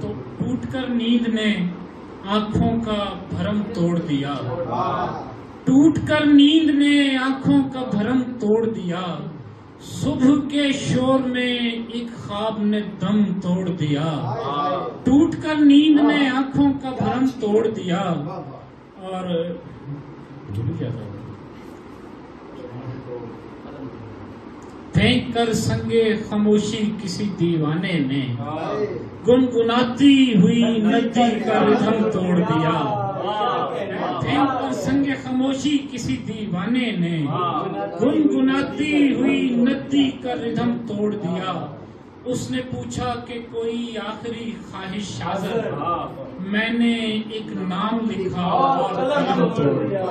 तो टूटकर नींद ने आंखों का भरम तोड़ दिया। टूटकर नींद ने आंखों का भरम तोड़ दिया। सुबह के शोर में एक ख्वाब ने दम तोड़ दिया। टूटकर नींद ने आंखों का भरम तोड़ दिया। और क्या था, फेंक कर संगे खामोशी किसी दीवाने ने गुनगुनाती हुई नदी का रिदम तोड़ दिया। फेंक कर संगे खामोशी किसी दीवाने ने गुनगुनाती हुई नदी का रिदम तोड़ दिया। उसने पूछा कि कोई आखिरी ख्वाहिश हाज़िर, मैंने एक नाम लिखा और कलम तोड़ दिया।